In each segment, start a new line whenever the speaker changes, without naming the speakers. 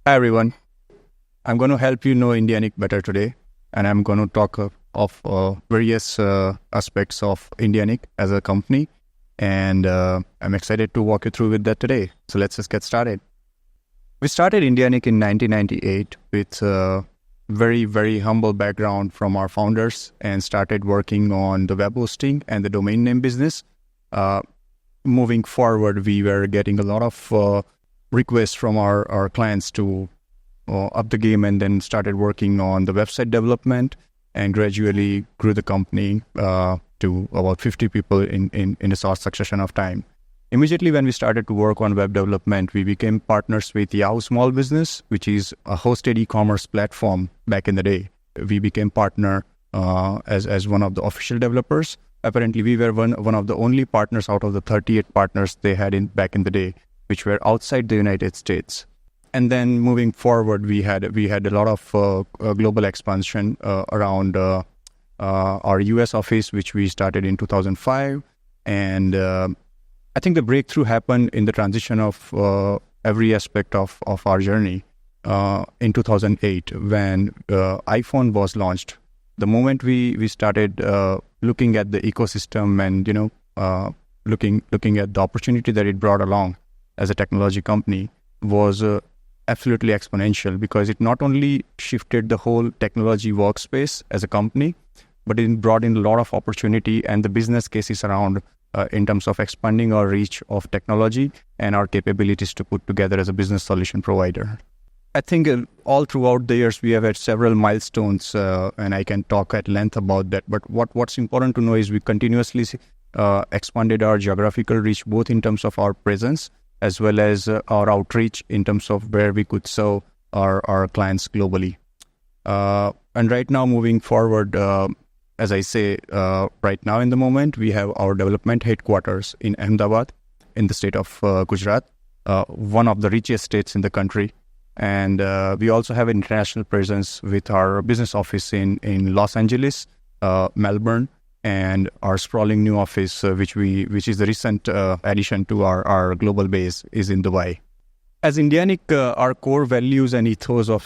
Hi everyone. I'm going to help you know Indianic better today, and I'm going to talk of various aspects of Indianic as a company, and I'm excited to walk you through with that today. So let's just get started. We started Indianic in 1998 with a very, very humble background from our founders and started working on the web hosting and the domain name business. Moving forward, we were getting a lot of requests from our clients to up the game, and then started working on the website development and gradually grew the company to about 50 people in a short succession of time. Immediately when we started to work on web development, we became partners with Yahoo Small Business, which is a hosted e-commerce platform back in the day. We became partner as one of the official developers. Apparently, we were one of the only partners out of the 38 partners they had back in the day, which were outside the United States. And then moving forward, we had a lot of global expansion around our US office, which we started in 2005. And I think the breakthrough happened in the transition of every aspect of our journey in 2008 when iPhone was launched. The moment we started looking at the ecosystem and looking at the opportunity that it brought along as a technology company was absolutely exponential, because it not only shifted the whole technology workspace as a company, but it brought in a lot of opportunity and the business cases around in terms of expanding our reach of technology and our capabilities to put together as a business solution provider. I think all throughout the years we have had several milestones, and I can talk at length about that. But what's important to know is we continuously expanded our geographical reach, both in terms of our presence as well as our outreach in terms of where we could serve our clients globally. And right now, moving forward, as I say, right now in the moment, we have our development headquarters in Ahmedabad in the state of Gujarat, one of the richest states in the country. And we also have an international presence with our business office in Los Angeles, Melbourne, and our sprawling new office, which is the recent addition to our global base, is in Dubai. As Indianic, our core values and ethos of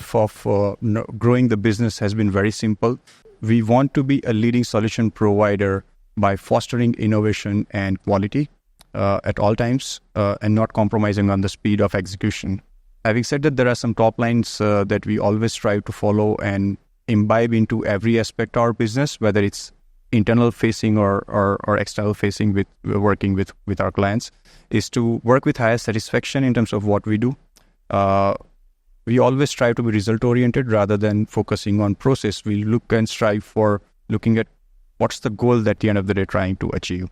growing the business has been very simple. We want to be a leading solution provider by fostering innovation and quality at all times, and not compromising on the speed of execution. Having said that, there are some top lines that we always strive to follow and imbibe into every aspect of our business, whether it's internal facing or external facing with working with our clients, is to work with highest satisfaction in terms of what we do. We always strive to be result oriented rather than focusing on process. We look and strive for looking at what's the goal that at the end of the day trying to achieve.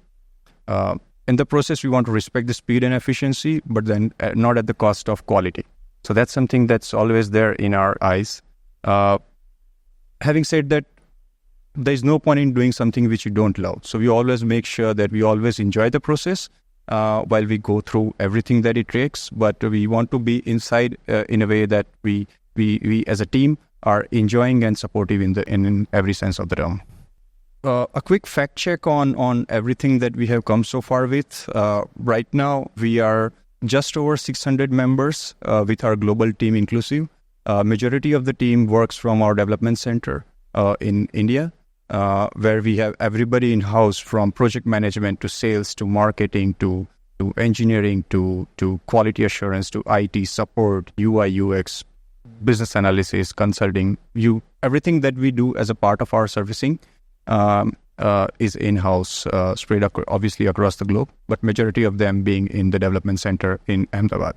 In the process, we want to respect the speed and efficiency, but then not at the cost of quality. So that's something that's always there in our eyes. Having said that, there's no point in doing something which you don't love. So we always make sure that we always enjoy the process while we go through everything that it takes. But we want to be inside in a way that we as a team are enjoying and supportive in every sense of the term. A quick fact check on everything that we have come so far with. Right now, we are just over 600 members with our global team inclusive. Majority of the team works from our development center in India, where we have everybody in-house, from project management to sales to marketing to engineering to quality assurance to IT support, UI, UX, business analysis, consulting. Everything that we do as a part of our servicing is in-house, spread obviously across the globe, but majority of them being in the development center in Ahmedabad.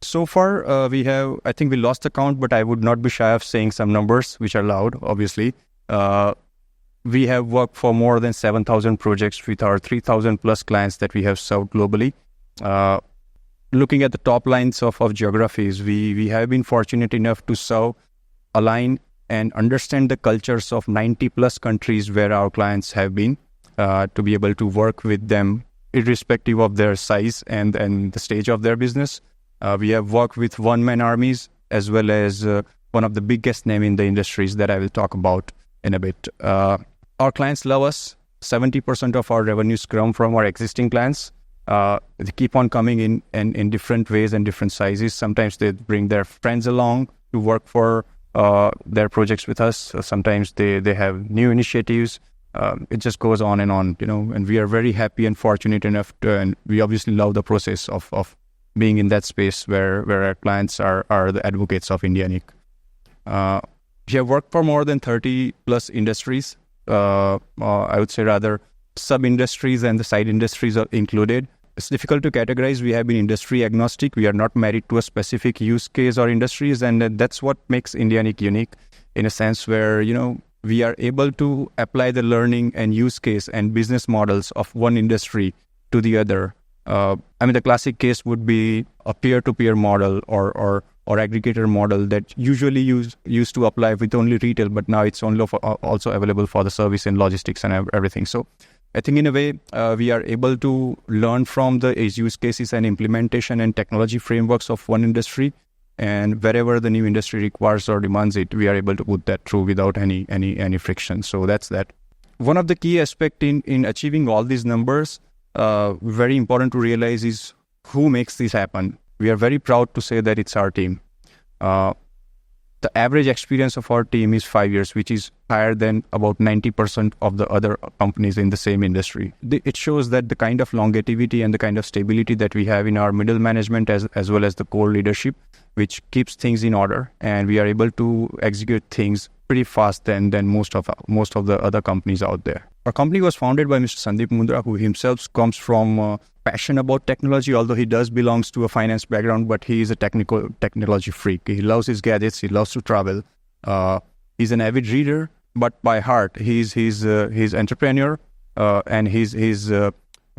So far, we lost the count, but I would not be shy of saying some numbers, which are loud, obviously. We have worked for more than 7,000 projects with our 3,000 plus clients that we have served globally. Looking at the top lines of geographies, we have been fortunate enough to serve, align, and understand the cultures of 90 plus countries where our clients have been, to be able to work with them irrespective of their size and the stage of their business. We have worked with one-man armies as well as one of the biggest name in the industries that I will talk about in a bit. Our clients love us. 70% of our revenues come from our existing clients. They keep on coming in different ways and different sizes. Sometimes they bring their friends along to work for their projects with us. Sometimes they have new initiatives. It just goes on, and we are very happy and fortunate enough and we obviously love the process of being in that space where our clients are the advocates of Indianic. We have worked for more than 30 plus industries. I would say rather sub-industries and the side industries are included. It's difficult to categorize. We have been industry agnostic. We are not married to a specific use case or industries, and that's what makes Indianic unique in a sense where, we are able to apply the learning and use case and business models of one industry to the other. The classic case would be a peer-to-peer model or aggregator model that usually used to apply with only retail, but now it's only also available for the service and logistics and everything. So I think in a way, we are able to learn from the use cases and implementation and technology frameworks of one industry, and wherever the new industry requires or demands it, we are able to put that through without any friction. So that's that. One of the key aspects in achieving all these numbers, very important to realize, is who makes this happen. We are very proud to say that it's our team. The average experience of our team is 5 years, which is higher than about 90% of the other companies in the same industry. It shows that the kind of longevity and the kind of stability that we have in our middle management as well as the core leadership, which keeps things in order, and we are able to execute things pretty fast than most of the other companies out there. Our company was founded by Mr. Sandeep Mundra, who himself comes from passion about technology, although he belongs to a finance background, but he is a technology freak. He loves his gadgets. He loves to travel. He's an avid reader, but by heart, he's entrepreneur, and his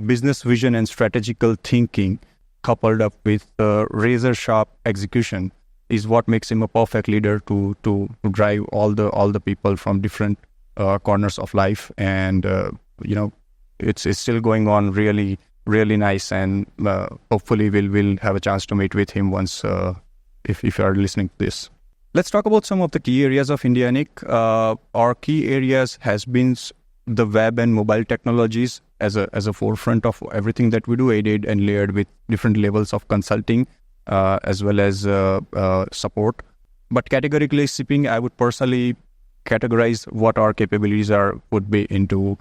business vision and strategical thinking coupled up with razor sharp execution is what makes him a perfect leader to drive all the people from different corners of life. And it's still going on really nice, and hopefully we'll have a chance to meet with him once if you are listening to this. Let's talk about some of the key areas of Indianic. Our key areas has been the web and mobile technologies as a forefront of everything that we do, aided and layered with different levels of consulting as well as support. But categorically speaking, I would personally categorize what our capabilities would be into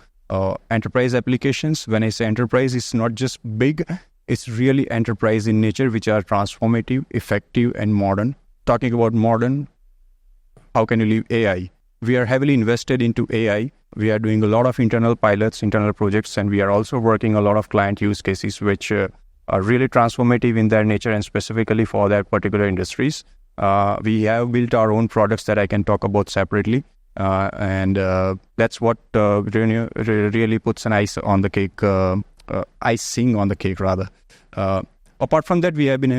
enterprise applications. When I say enterprise, it's not just big, it's really enterprise in nature, which are transformative, effective, and modern. Talking about modern, how can you leave AI? We are heavily invested into AI. We are doing a lot of internal pilots, internal projects, and we are also working a lot of client use cases, which are really transformative in their nature and specifically for their particular industries. We have built our own products that I can talk about separately. And that's what really puts an icing on the cake, rather. Apart from that, we have been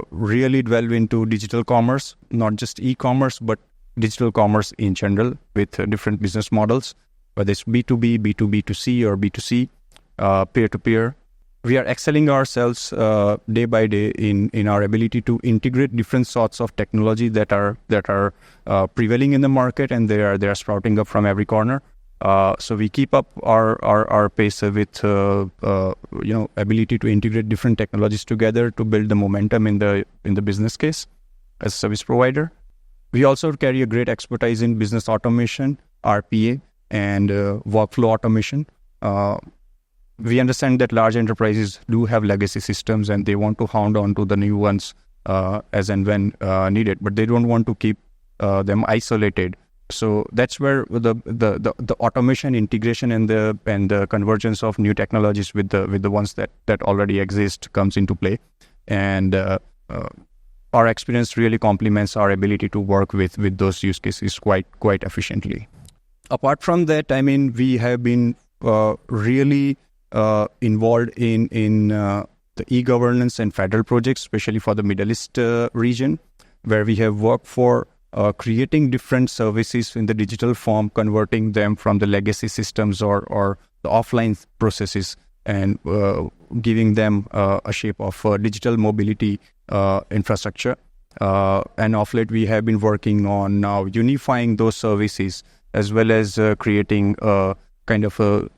really delved into digital commerce, not just e-commerce, but digital commerce in general with different business models, whether it's B2B, B2B2C, or B2C, peer-to-peer. We are excelling ourselves day by day in our ability to integrate different sorts of technology that are prevailing in the market, and they are sprouting up from every corner. So we keep up our pace with ability to integrate different technologies together to build the momentum in the business case as a service provider. We also carry a great expertise in business automation, RPA, and workflow automation. We understand that large enterprises do have legacy systems and they want to hound on to the new ones as and when needed, but they don't want to keep them isolated. So that's where the automation integration and the convergence of new technologies with the ones that already exist comes into play. And our experience really complements our ability to work with those use cases quite efficiently. Apart from that, we have been really involved in the e-governance and federal projects, especially for the Middle East region, where we have worked for creating different services in the digital form, converting them from the legacy systems or the offline processes, and giving them a shape of digital mobility infrastructure. And of late, we have been working on now unifying those services as well as creating a kind of a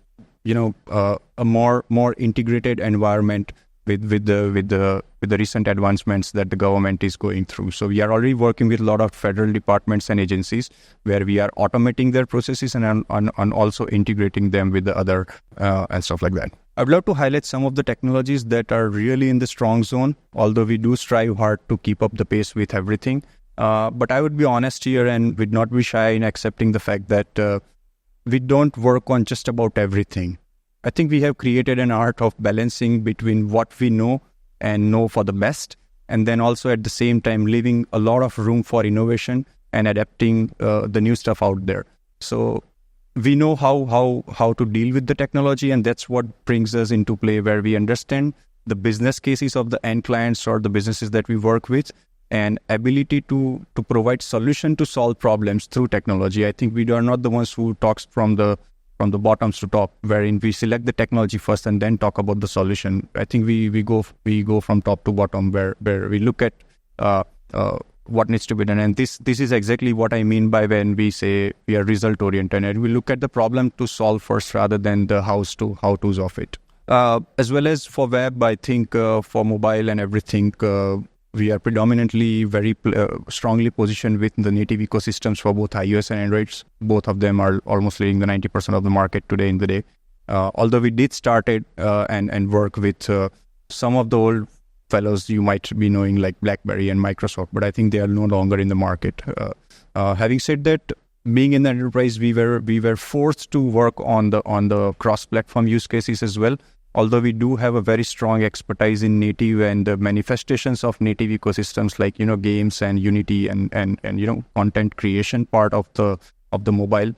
a more integrated environment with the recent advancements that the government is going through. So we are already working with a lot of federal departments and agencies where we are automating their processes and also integrating them with the other and stuff like that. I'd love to highlight some of the technologies that are really in the strong zone, although we do strive hard to keep up the pace with everything. But I would be honest here and would not be shy in accepting the fact that we don't work on just about everything. I think we have created an art of balancing between what we know and know for the best, and then also at the same time leaving a lot of room for innovation and adapting the new stuff out there. So we know how to deal with the technology, and that's what brings us into play, where we understand the business cases of the end clients or the businesses that we work with, and ability to provide solution to solve problems through technology. I think we are not the ones who talks from the bottoms to top, wherein we select the technology first and then talk about the solution. I think we go from top to bottom, where we look at what needs to be done. And this is exactly what I mean by when we say we are result oriented, and we look at the problem to solve first rather than the how-tos of it. As well as for web, I think for mobile and everything, we are predominantly very strongly positioned with the native ecosystems for both iOS and Androids. Both of them are almost leading the 90% of the market today in the day. Although we did started and work with some of the old fellows you might be knowing, like BlackBerry and Microsoft, but I think they are no longer in the market. Having said that, being in the enterprise, we were forced to work on the cross-platform use cases as well. Although we do have a very strong expertise in native and the manifestations of native ecosystems like games and Unity and content creation part of the mobile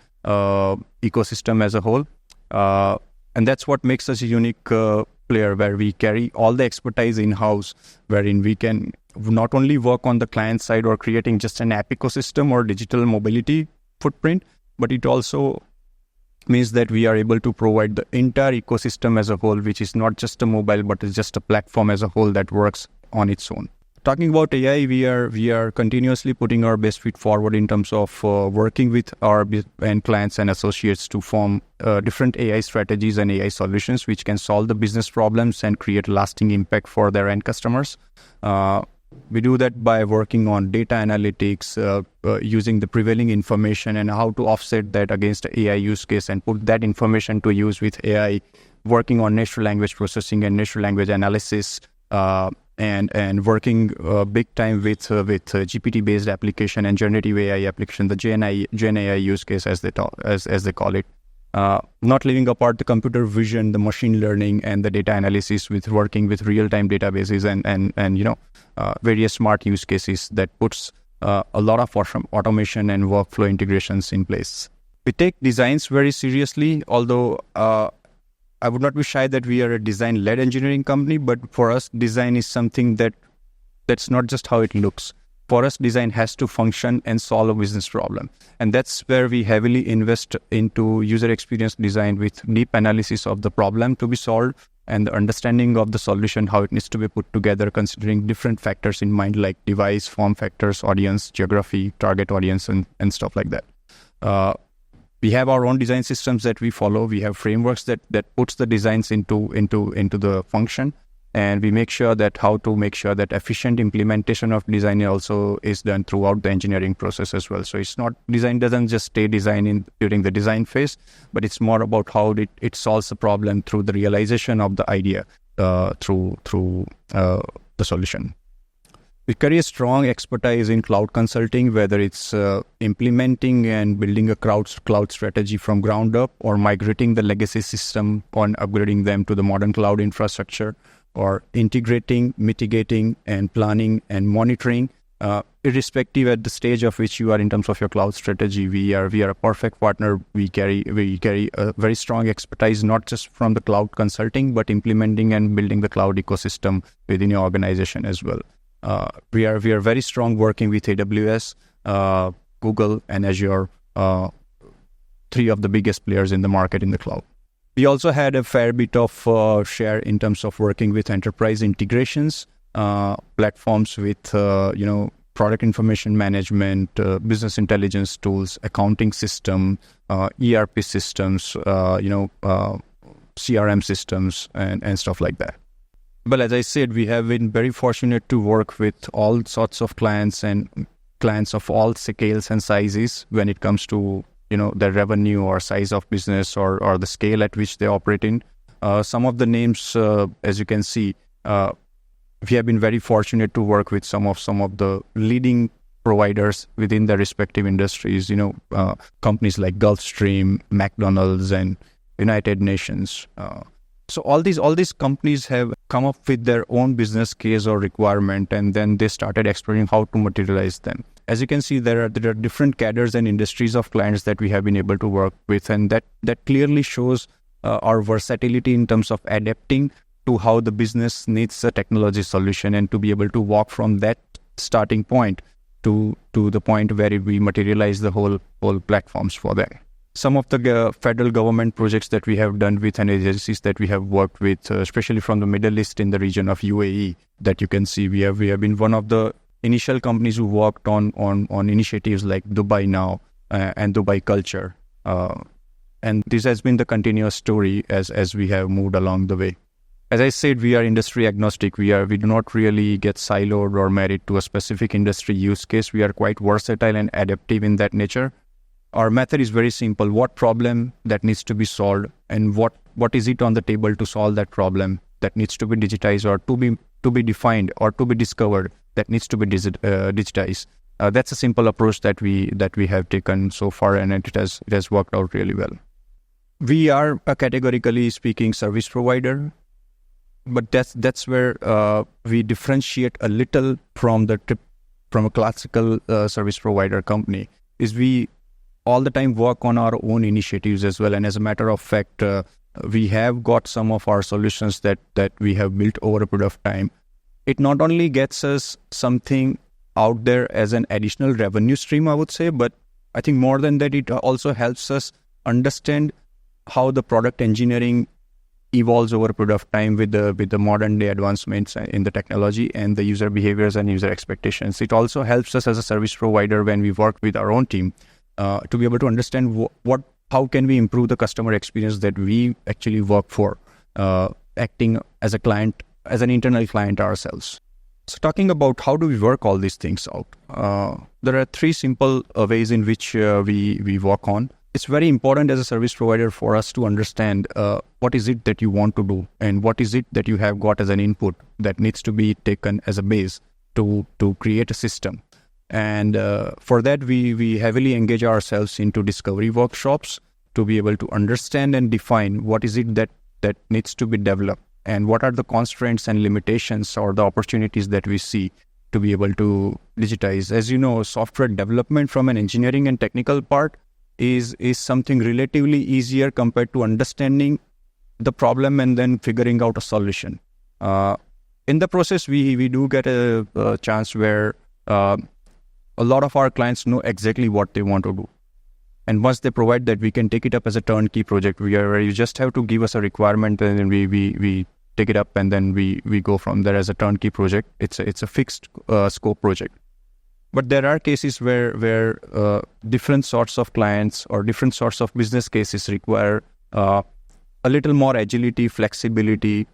ecosystem as a whole, and that's what makes us a unique player, where we carry all the expertise in-house, wherein we can not only work on the client side or creating just an app ecosystem or digital mobility footprint, but it also means that we are able to provide the entire ecosystem as a whole, which is not just a mobile, but is just a platform as a whole that works on its own. Talking about AI, we are continuously putting our best foot forward in terms of working with our end clients and associates to form different AI strategies and AI solutions which can solve the business problems and create lasting impact for their end customers. We do that by working on data analytics, using the prevailing information and how to offset that against the AI use case and put that information to use with AI, working on natural language processing and natural language analysis, and working big time with GPT-based application and generative AI application, the Gen AI use case as they call it. Not leaving apart the computer vision, the machine learning, and the data analysis with working with real-time databases and various smart use cases that puts a lot of automation and workflow integrations in place. We take designs very seriously, although I would not be shy that we are a design-led engineering company, but for us, design is something that's not just how it looks. For us, design has to function and solve a business problem. And that's where we heavily invest into user experience design with deep analysis of the problem to be solved and the understanding of the solution, how it needs to be put together, considering different factors in mind, like device, form factors, audience, geography, target audience, and stuff like that. We have our own design systems that we follow. We have frameworks that puts the designs into the function. And we make sure that efficient implementation of design also is done throughout the engineering process as well. So it's not, design doesn't just stay design during the design phase, but it's more about how it solves the problem through the realization of the idea through the solution. We carry a strong expertise in cloud consulting, whether it's implementing and building a cloud strategy from ground up, or migrating the legacy system on upgrading them to the modern cloud infrastructure, or integrating, mitigating, and planning and monitoring. Irrespective at the stage of which you are in terms of your cloud strategy, we are a perfect partner. We carry a very strong expertise, not just from the cloud consulting, but implementing and building the cloud ecosystem within your organization as well. We are very strong working with AWS, Google, and Azure, three of the biggest players in the market in the cloud. We also had a fair bit of share in terms of working with enterprise integrations, platforms with product information management, business intelligence tools, accounting system, ERP systems, CRM systems and stuff like that. But as I said, we have been very fortunate to work with all sorts of clients and clients of all scales and sizes when it comes to their revenue or size of business or the scale at which they operate in. Some of the names, as you can see, we have been very fortunate to work with some of the leading providers within their respective industries. Companies like Gulfstream, McDonald's, and United Nations. So all these companies have come up with their own business case or requirement, and then they started exploring how to materialize them. As you can see, there are different cadres and industries of clients that we have been able to work with, and that clearly shows our versatility in terms of adapting to how the business needs a technology solution, and to be able to walk from that starting point to the point where we materialize the whole platforms for that. Some of the federal government projects that we have done with and agencies that we have worked with, especially from the Middle East in the region of UAE, that you can see, we have been one of the initial companies who worked on initiatives like Dubai Now and Dubai Culture. And this has been the continuous story as we have moved along the way. As I said, we are industry agnostic. We do not really get siloed or married to a specific industry use case. We are quite versatile and adaptive in that nature. Our method is very simple. What problem that needs to be solved, and what is it on the table to solve that problem that needs to be digitized or to be defined or to be discovered that needs to be digitized. That's a simple approach that we have taken so far, and it has worked out really well. We are a categorically speaking service provider, but that's where we differentiate a little from a classical service provider company. Is we all the time work on our own initiatives as well, and as a matter of fact, we have got some of our solutions that we have built over a period of time. It not only gets us something out there as an additional revenue stream, I would say, but I think more than that, it also helps us understand how the product engineering evolves over a period of time with the modern day advancements in the technology and the user behaviors and user expectations. It also helps us as a service provider when we work with our own team to be able to understand how can we improve the customer experience that we actually work for, acting as a client, as an internal client ourselves. So talking about how do we work all these things out, there are three simple ways in which we work on. It's very important as a service provider for us to understand what is it that you want to do, and what is it that you have got as an input that needs to be taken as a base to create a system. And for that, we heavily engage ourselves into discovery workshops to be able to understand and define what is it that needs to be developed, and what are the constraints and limitations or the opportunities that we see to be able to digitize. As you know, software development from an engineering and technical part is something relatively easier compared to understanding the problem and then figuring out a solution. In the process, we do get a chance where a lot of our clients know exactly what they want to do. And once they provide that, we can take it up as a turnkey project where you just have to give us a requirement, and then we take it up, and then we go from there as a turnkey project. It's a fixed scope project. But there are cases where different sorts of clients or different sorts of business cases require a little more agility, flexibility,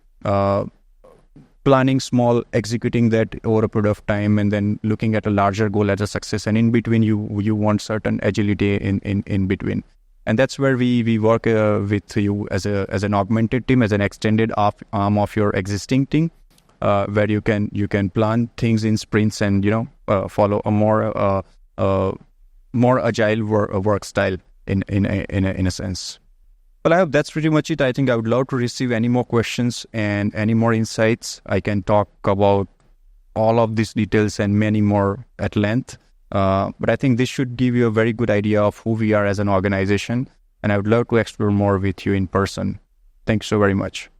planning small, executing that over a period of time, and then looking at a larger goal as a success. And in between, you want certain agility in between. And that's where we work with you as an augmented team, as an extended arm of your existing team, where you can plan things in sprints and follow a more agile work style in a sense. Well, I hope that's pretty much it. I think I would love to receive any more questions and any more insights. I can talk about all of these details and many more at length. But I think this should give you a very good idea of who we are as an organization. And I would love to explore more with you in person. Thanks so very much.